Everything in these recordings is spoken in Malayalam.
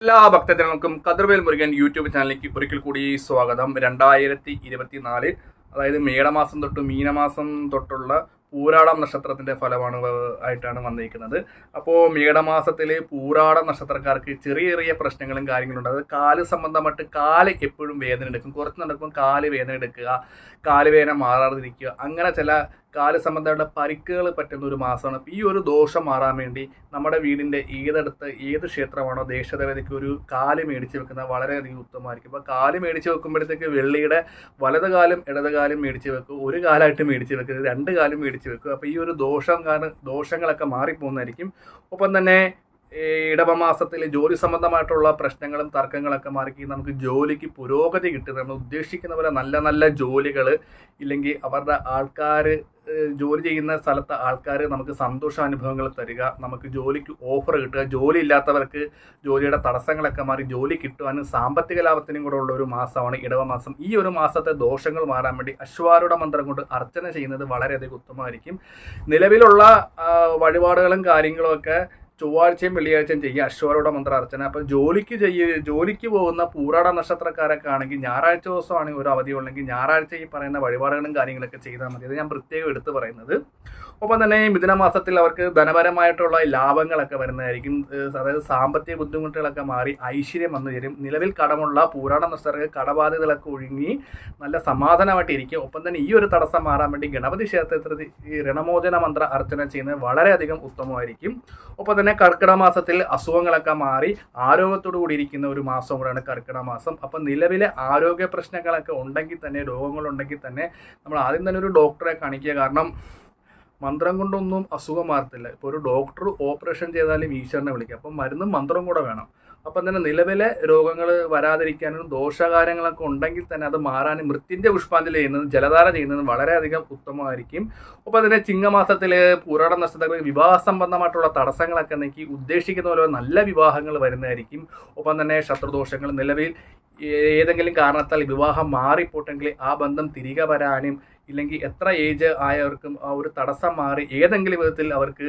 എല്ലാ ഭക്തജനങ്ങൾക്കും കതിർവേൽ മുരുകൻ യൂട്യൂബ് ചാനലിലേക്ക് ഒരിക്കൽ കൂടി സ്വാഗതം. 2024 അതായത് മേടമാസം തൊട്ട് മീനമാസം തൊട്ടുള്ള പൂരാടം നക്ഷത്രത്തിന്റെ ഫലമാണ് ആയിട്ടാണ് വന്നിരിക്കുന്നത്. അപ്പോൾ മേടമാസത്തിലെ പൂരാടം നക്ഷത്രക്കാർക്ക് ചെറിയ ചെറിയ പ്രശ്നങ്ങളും കാര്യങ്ങളുണ്ട്. അത് കാല് സംബന്ധമായിട്ട് കാല് എപ്പോഴും വേദന എടുക്കും, കുറച്ച് നടക്കുമ്പോൾ കാല് വേദന എടുക്കുക, കാല് വേദന മാറാതിരിക്കുക, അങ്ങനെ ചില കാല് സംബന്ധമായിട്ടുള്ള പരിക്കുകൾ പറ്റുന്ന ഒരു മാസമാണ്. അപ്പോൾ ഈ ഒരു ദോഷം മാറാൻ വേണ്ടി നമ്മുടെ വീടിൻ്റെ ഏത് ക്ഷേത്രമാണോ ദേശദേവതയ്ക്ക് ഒരു കാല് മേടിച്ച് വെക്കുന്നത് വളരെയധികം ഉത്തമമായിരിക്കും. അപ്പോൾ കാല് മേടിച്ച് വെക്കുമ്പോഴത്തേക്ക് വെള്ളിയുടെ വലത് കാലും ഇടത് കാലും മേടിച്ച് വെക്കും, ഒരു കാലായിട്ട് മേടിച്ച് വെക്കരുത്, രണ്ട് കാലും മേടിച്ച് വെക്കും. അപ്പോൾ ഈ ഒരു ദോഷങ്ങളൊക്കെ മാറിപ്പോകുന്നതായിരിക്കും. ഒപ്പം തന്നെ ഇടവമാസത്തിൽ ജോലി സംബന്ധമായിട്ടുള്ള പ്രശ്നങ്ങളും തർക്കങ്ങളൊക്കെ മാറി നമുക്ക് ജോലിക്ക് പുരോഗതി കിട്ടും. നമ്മൾ ഉദ്ദേശിക്കുന്ന പോലെ നല്ല നല്ല ജോലികൾ ഇല്ലെങ്കിൽ അവരുടെ ആൾക്കാർ ജോലി ചെയ്യുന്ന സ്ഥലത്തെ ആൾക്കാർ നമുക്ക് സന്തോഷാനുഭവങ്ങൾ തരിക, നമുക്ക് ജോലിക്ക് ഓഫർ കിട്ടുക, ജോലി ഇല്ലാത്തവർക്ക് ജോലിയുടെ തടസ്സങ്ങളൊക്കെ മാറി ജോലി കിട്ടുവാനും സാമ്പത്തിക ലാഭത്തിനും കൂടെ ഉള്ള ഒരു മാസമാണ് ഇടവമാസം. ഈ ഒരു മാസത്തെ ദോഷങ്ങൾ മാറാൻ വേണ്ടി അശ്വാരൂഢ മന്ത്രം കൊണ്ട് അർച്ചന ചെയ്യുന്നത് വളരെയധികം ഉത്തമമായിരിക്കും. നിലവിലുള്ള വഴിപാടുകളും കാര്യങ്ങളും ഒക്കെ ചൊവ്വാഴ്ചയും വെള്ളിയാഴ്ചയും ചെയ്യുക അശ്വാരൂഢ മന്ത്ര അർച്ചന. അപ്പം ജോലിക്ക് പോകുന്ന പൂരാട നക്ഷത്രക്കാരൊക്കെ ആണെങ്കിൽ ഞായറാഴ്ച ദിവസമാണെങ്കിൽ ഒരു അവധി ഉണ്ടെങ്കിൽ ഞായറാഴ്ച ഈ പറയുന്ന വഴിപാടുകളും കാര്യങ്ങളൊക്കെ ചെയ്താൽ മതി. അത് ഞാൻ പ്രത്യേകം എടുത്തു പറയുന്നത്. ഒപ്പം തന്നെ മിഥുനമാസത്തിൽ അവർക്ക് ധനപരമായിട്ടുള്ള ലാഭങ്ങളൊക്കെ വരുന്നതായിരിക്കും. അതായത് സാമ്പത്തിക ബുദ്ധിമുട്ടുകളൊക്കെ മാറി ഐശ്വര്യം വന്നു ചേരും. നിലവിൽ കടമുള്ള പൂരാട നക്ഷത്രർക്ക് കടബാധ്യതകളൊക്കെ ഒഴുങ്ങി നല്ല സമാധാനമായിട്ട് ഇരിക്കും. ഒപ്പം തന്നെ ഈ ഒരു തടസ്സം മാറാൻ വേണ്ടി ഗണപതി ക്ഷേത്രത്തിൽ ഈ ഋണമോചന മന്ത്ര അർച്ചന ചെയ്യുന്നത് വളരെയധികം ഉത്തമമായിരിക്കും. ഒപ്പം തന്നെ കർക്കിടക മാസത്തിൽ അസുഖങ്ങളൊക്കെ മാറി ആരോഗ്യത്തോടു കൂടി ഇരിക്കുന്ന ഒരു മാസം കൂടെയാണ് കർക്കിടക മാസം. അപ്പം നിലവിലെ ആരോഗ്യ പ്രശ്നങ്ങളൊക്കെ ഉണ്ടെങ്കിൽ തന്നെ, രോഗങ്ങളുണ്ടെങ്കിൽ തന്നെ നമ്മൾ ആദ്യം തന്നെ ഒരു ഡോക്ടറെ കാണിക്കുക. കാരണം മന്ത്രം കൊണ്ടൊന്നും അസുഖം മാറത്തില്ല. ഇപ്പോൾ ഒരു ഡോക്ടർ ഓപ്പറേഷൻ ചെയ്താലും ഈശ്വരനെ വിളിക്കുക. അപ്പം മരുന്നും മന്ത്രവും കൂടെ വേണം. അപ്പം തന്നെ നിലവിലെ രോഗങ്ങൾ വരാതിരിക്കാനും ദോഷകാര്യങ്ങളൊക്കെ ഉണ്ടെങ്കിൽ തന്നെ അത് മാറാനും മൃത്യുഞ്ജയ പുഷ്പാഞ്ജലി ചെയ്യുന്നതും ജലധാര ചെയ്യുന്നതും വളരെയധികം ഉത്തമമായിരിക്കും. ഒപ്പം തന്നെ ചിങ്ങമാസത്തിൽ പൂരാട നക്ഷത്രത്തിൽ വിവാഹ സംബന്ധമായിട്ടുള്ള തടസ്സങ്ങളൊക്കെ നീക്കി ഉദ്ദേശിക്കുന്ന പോലെ നല്ല വിവാഹങ്ങൾ വരുന്നതായിരിക്കും. ഒപ്പം തന്നെ ശത്രുദോഷങ്ങൾ നിലവിൽ ഏതെങ്കിലും കാരണത്താൽ വിവാഹം മാറിപ്പോട്ടെങ്കിൽ ആ ബന്ധം തിരികെ വരാനും ഇല്ലെങ്കിൽ എത്ര ഏജ് ആയവർക്കും ആ ഒരു തടസ്സം മാറി ഏതെങ്കിലും വിധത്തിൽ അവർക്ക്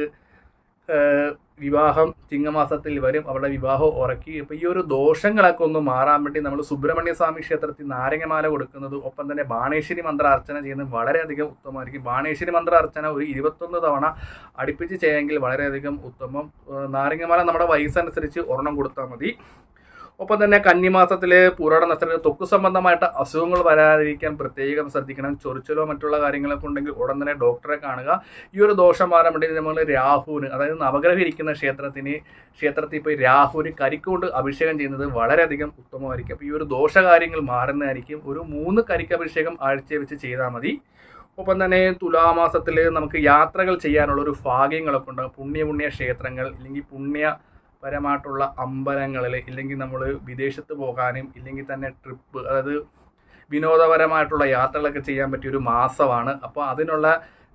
വിവാഹം ചിങ്ങമാസത്തിൽ വരും, അവരുടെ വിവാഹം ഉറക്കി. അപ്പോൾ ഈ ഒരു ദോഷങ്ങളൊക്കെ ഒന്ന് മാറാൻ വേണ്ടി നമ്മൾ സുബ്രഹ്മണ്യ സ്വാമി ക്ഷേത്രത്തിൽ നാരങ്ങമാല കൊടുക്കുന്നത്, ഒപ്പം തന്നെ ബാണേശ്വരി മന്ത്ര അർച്ചന ചെയ്യുന്നത് വളരെയധികം ഉത്തമമായിരിക്കും. ബാണേശ്വരി മന്ത്ര അർച്ചന ഒരു 21 തവണ അടുപ്പിച്ച് ചെയ്യാമെങ്കിൽ വളരെയധികം ഉത്തമം. നാരങ്ങമാല നമ്മുടെ വയസ്സനുസരിച്ച് ഒരെണ്ണം കൊടുത്താൽ മതി. ഒപ്പം തന്നെ കന്നിമാസത്തിൽ പൂരാട നക്ഷത്രത്തിൽ ത്വക്ക് സംബന്ധമായിട്ട് അസുഖങ്ങൾ വരാതിരിക്കാൻ പ്രത്യേകം ശ്രദ്ധിക്കണം. ചൊറിച്ചിലോ മറ്റുള്ള കാര്യങ്ങളൊക്കെ ഉണ്ടെങ്കിൽ ഉടൻ തന്നെ ഡോക്ടറെ കാണുക. ഈ ഒരു ദോഷം മാറാൻ വേണ്ടി നമ്മൾ രാഹുവിന്, അതായത് നവഗ്രഹം ഇരിക്കുന്ന ക്ഷേത്രത്തിൽ പോയി രാഹുവിന് കരിക്കൊണ്ട് അഭിഷേകം ചെയ്യുന്നത് വളരെയധികം ഉത്തമമായിരിക്കും. അപ്പോൾ ഈ ഒരു ദോഷകാര്യങ്ങൾ മാറുന്നതായിരിക്കും. ഒരു 3 കരിക്കഭിഷേകം ആഴ്ച വെച്ച് ചെയ്താൽ മതി. ഒപ്പം തന്നെ തുലാമാസത്തിൽ നമുക്ക് യാത്രകൾ ചെയ്യാനുള്ള ഒരു ഭാഗ്യങ്ങളൊക്കെ ഉണ്ടാകും. പുണ്യ ക്ഷേത്രങ്ങൾ ഇല്ലെങ്കിൽ പരമായിട്ടുള്ള അമ്പലങ്ങളിൽ ഇല്ലെങ്കിൽ നമ്മൾ വിദേശത്ത് പോകാനും ഇല്ലെങ്കിൽ തന്നെ ട്രിപ്പ്, അതായത് വിനോദപരമായിട്ടുള്ള യാത്രകളൊക്കെ ചെയ്യാൻ പറ്റിയൊരു മാസമാണ്. അപ്പോൾ അതിനുള്ള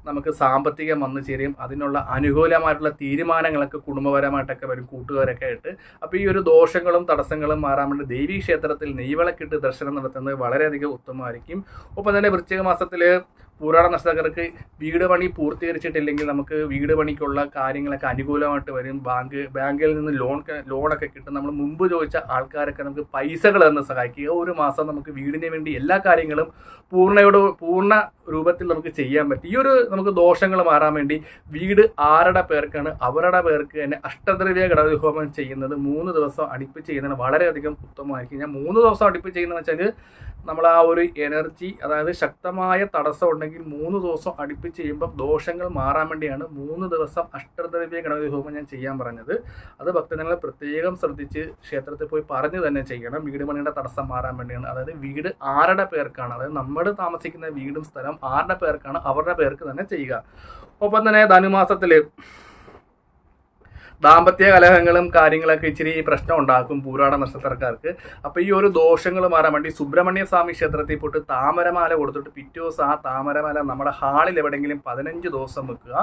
നമുക്ക് സാമ്പത്തികം വന്നു ചേരും. അതിനുള്ള അനുകൂലമായിട്ടുള്ള തീരുമാനങ്ങളൊക്കെ കുടുംബപരമായിട്ടൊക്കെ വരും, കൂട്ടുകാരൊക്കെ ആയിട്ട്. അപ്പോൾ ഈ ഒരു ദോഷങ്ങളും തടസ്സങ്ങളും മാറാൻ വേണ്ടി ദേവീ ക്ഷേത്രത്തിൽ നെയ്വിളക്കിട്ട് ദർശനം നടത്തുന്നത് വളരെയധികം ഉത്തമമായിരിക്കും. ഒപ്പം തന്നെ വൃശ്ചിക മാസത്തിൽ പൂരാട നക്ഷത്രക്കാർക്ക് വീട് പണി പൂർത്തീകരിച്ചിട്ടില്ലെങ്കിൽ നമുക്ക് വീട് പണിക്കുള്ള കാര്യങ്ങളൊക്കെ അനുകൂലമായിട്ട് വരും. ബാങ്കിൽ നിന്ന് ലോണൊക്കെ കിട്ടും. നമ്മൾ മുമ്പ് ചോദിച്ച ആൾക്കാരൊക്കെ നമുക്ക് പൈസകൾ തന്ന് സഹായിക്കുക. ഒരു മാസം നമുക്ക് വീടിന് വേണ്ടി എല്ലാ കാര്യങ്ങളും പൂർണ്ണ രൂപത്തിൽ നമുക്ക് ചെയ്യാൻ പറ്റും. ഈ ഒരു നമുക്ക് ദോഷങ്ങൾ മാറാൻ വേണ്ടി വീട് ആരുടെ പേർക്കാണ് അവരുടെ പേർക്ക് തന്നെ അഷ്ടദ്രവ്യ ഗണപതി ഹോമം ചെയ്യുന്നത് 3 ദിവസം അടുപ്പിച്ച് ചെയ്യുന്നത് വളരെയധികം ഉത്തമമായിരിക്കും. ഞാൻ 3 ദിവസം അടുപ്പിച്ച് ചെയ്യുന്നതെന്ന് വെച്ചാൽ നമ്മൾ ആ ഒരു എനർജി, അതായത് ശക്തമായ തടസ്സം ഉണ്ടെങ്കിൽ 3 ദിവസം അടുപ്പിച്ച് ചെയ്യുമ്പോൾ ദോഷങ്ങൾ മാറാൻ വേണ്ടിയാണ് 3 ദിവസം അഷ്ടദ്രവ്യ ഗണപതി ഹോമം ഞാൻ ചെയ്യാൻ പറഞ്ഞത്. അത് ഭക്തജനങ്ങൾ പ്രത്യേകം ശ്രദ്ധിച്ച് ക്ഷേത്രത്തിൽ പോയി പറഞ്ഞു തന്നെ ചെയ്യണം. വീട് പണിയുടെ തടസ്സം മാറാൻ വേണ്ടിയാണ്. അതായത് വീട് ആരുടെ പേർക്കാണ്, അതായത് നമ്മൾ താമസിക്കുന്ന വീടും സ്ഥലം ആരുടെ പേർക്കാണ് അവരുടെ പേർക്ക് തന്നെ ചെയ്യുക. ഒപ്പം തന്നെ ധനുമാസത്തിൽ ദാമ്പത്യ കലഹങ്ങളും കാര്യങ്ങളൊക്കെ ഇച്ചിരി പ്രശ്നം ഉണ്ടാക്കും പൂരാട നക്ഷത്രക്കാർക്ക്. അപ്പോൾ ഈ ഒരു ദോഷങ്ങൾ മാറാൻ വേണ്ടി സുബ്രഹ്മണ്യ സ്വാമി ക്ഷേത്രത്തിൽ പോയിട്ട് താമരമാല കൊടുത്തിട്ട് പിറ്റേ ദിവസം ആ താമരമാല നമ്മുടെ ഹാളിൽ എവിടെയെങ്കിലും 15 ദിവസം വെക്കുക.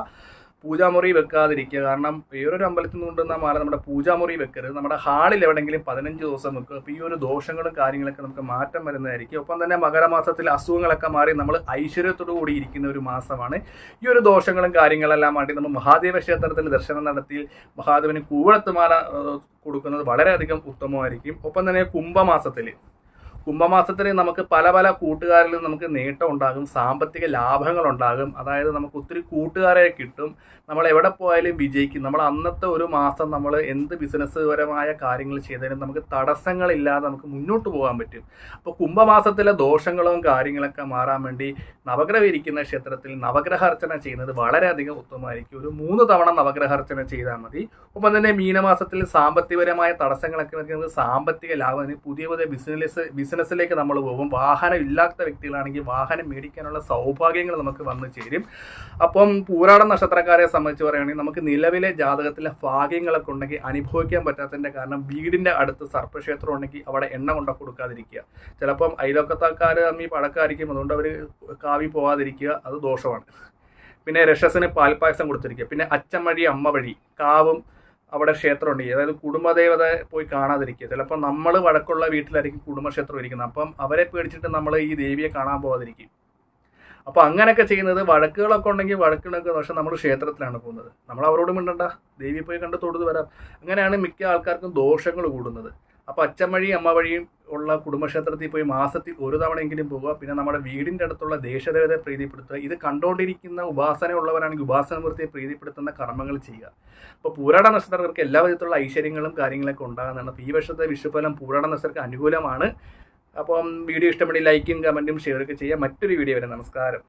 പൂജാമുറി വെക്കാതിരിക്കുക. കാരണം വേറൊരു അമ്പലത്തിൽ നിന്ന് കൊണ്ടുവന്ന മാല നമ്മുടെ പൂജാമുറി വെക്കരുത്, നമ്മുടെ ഹാളിൽ എവിടെയെങ്കിലും 15 ദിവസം വെക്കുക. അപ്പോൾ ഈ ഒരു ദോഷങ്ങളും കാര്യങ്ങളൊക്കെ നമുക്ക് മാറ്റം വരുന്നതായിരിക്കും. ഒപ്പം തന്നെ മകരമാസത്തിൽ അസുഖങ്ങളൊക്കെ മാറി നമ്മൾ ഐശ്വര്യത്തോടു കൂടി ഇരിക്കുന്ന ഒരു മാസമാണ്. ഈ ഒരു ദോഷങ്ങളും കാര്യങ്ങളെല്ലാം മാറ്റി നമ്മൾ മഹാദേവ ക്ഷേത്രത്തിൽ ദർശനം നടത്തി മഹാദേവന് കൂവളത്തുമാല കൊടുക്കുന്നത് വളരെയധികം ഉത്തമമായിരിക്കും. ഒപ്പം തന്നെ കുംഭമാസത്തിൽ നമുക്ക് പല പല കൂട്ടുകാരിൽ നമുക്ക് നേട്ടം ഉണ്ടാകും, സാമ്പത്തിക ലാഭങ്ങൾ ഉണ്ടാകും. അതായത് നമുക്ക് ഒത്തിരി കൂട്ടുകാരെ കിട്ടും, നമ്മൾ എവിടെ പോയാലും വിജയിക്കും. നമ്മൾ അന്നത്തെ ഒരു മാസം നമ്മൾ എന്ത് ബിസിനസ് പരമായ കാര്യങ്ങൾ ചെയ്താലും നമുക്ക് തടസ്സങ്ങളില്ലാതെ നമുക്ക് മുന്നോട്ട് പോകാൻ പറ്റും. അപ്പോൾ കുംഭമാസത്തിലെ ദോഷങ്ങളും കാര്യങ്ങളൊക്കെ മാറാൻ വേണ്ടി നവഗ്രഹം ഇരിക്കുന്ന ക്ഷേത്രത്തിൽ നവഗ്രഹാർച്ചന ചെയ്യുന്നത് വളരെയധികം ഉത്തമമായിരിക്കും. ഒരു 3 തവണ നവഗ്രഹാർച്ചന ചെയ്താൽ മതി. ഒപ്പം തന്നെ മീനമാസത്തിൽ സാമ്പത്തികപരമായ തടസ്സങ്ങളൊക്കെ വരുന്നത് സാമ്പത്തിക ലാഭം, പുതിയ ബിസിനസ്സിലേക്ക് നമ്മൾ പോകും. വാഹനം ഇല്ലാത്ത വ്യക്തികളാണെങ്കിൽ വാഹനം മേടിക്കാനുള്ള സൗഭാഗ്യങ്ങൾ നമുക്ക് വന്നു ചേരും. അപ്പം പൂരാടം നക്ഷത്രക്കാരെ സംബന്ധിച്ച് പറയുകയാണെങ്കിൽ നമുക്ക് നിലവിലെ ജാതകത്തിലെ ഭാഗ്യങ്ങളൊക്കെ ഉണ്ടെങ്കിൽ അനുഭവിക്കാൻ പറ്റാത്തതിൻ്റെ കാരണം വീടിൻ്റെ അടുത്ത് സർപ്പക്ഷേത്രം ഉണ്ടെങ്കിൽ അവിടെ എണ്ണ കൊണ്ട കൊടുക്കാതിരിക്കുക. ചിലപ്പം അയൽവക്കത്താൾക്കാർ തമ്മിൽ പഴക്കമായിരിക്കും, അതുകൊണ്ട് അവർ കാവി പോകാതിരിക്കുക, അത് ദോഷമാണ്. പിന്നെ രക്ഷസിന് പാൽപ്പായസം കൊടുത്തിരിക്കുക. പിന്നെ അച്ഛൻ വഴി അമ്മ വഴി കാവും അവിടെ ക്ഷേത്രം ഉണ്ടെങ്കിൽ, അതായത് കുടുംബദേവത പോയി കാണാതിരിക്കുക. ചിലപ്പോൾ നമ്മൾ വടക്കുള്ള വീട്ടിലായിരിക്കും കുടുംബക്ഷേത്രം ഇരിക്കുന്നത്, അപ്പം അവരെ പേടിച്ചിട്ട് നമ്മൾ ഈ ദേവിയെ കാണാൻ പോകാതിരിക്കും. അപ്പോൾ അങ്ങനെയൊക്കെ ചെയ്യുന്നത് വഴക്കുകളൊക്കെ ഉണ്ടെങ്കിൽ വഴക്കുകളൊക്കെ, പക്ഷെ നമ്മൾ ക്ഷേത്രത്തിലാണ് പോകുന്നത്, നമ്മൾ അവരോട് മിണ്ടണ്ട, ദേവിയെ പോയി കണ്ട് തൊഴുത് വരാം. അങ്ങനെയാണ് മിക്ക ആൾക്കാർക്കും ദോഷങ്ങൾ കൂടുന്നത്. അപ്പോൾ അച്ഛൻ വഴിയും അമ്മ വഴിയും ഉള്ള കുടുംബക്ഷേത്രത്തിൽ പോയി മാസത്തിൽ 1 തവണയെങ്കിലും പോവുക. പിന്നെ നമ്മുടെ വീടിൻ്റെ അടുത്തുള്ള ദേശദേവതയെ പ്രീതിപ്പെടുത്തുക. ഇത് കണ്ടുകൊണ്ടിരിക്കുന്ന ഉപാസന ഉള്ളവരാണെങ്കിൽ ഉപാസനമൂർത്തിയെ പ്രീതിപ്പെടുത്തുന്ന കർമ്മങ്ങൾ ചെയ്യുക. അപ്പോൾ പൂരാട നക്ഷത്രക്കാർക്ക് എല്ലാ വിധത്തിലുള്ള ഐശ്വര്യങ്ങളും കാര്യങ്ങളൊക്കെ ഉണ്ടാകുന്നതാണ്. അപ്പോൾ ഈ വർഷത്തെ വിഷുഫലം പൂരാട നക്ഷത്രർക്ക് അനുകൂലമാണ്. അപ്പം വീഡിയോ ഇഷ്ടപ്പെടുന്ന ലൈക്കും കമൻറ്റും ഷെയറൊക്കെ ചെയ്യുക. മറ്റൊരു വീഡിയോ വരെ നമസ്കാരം.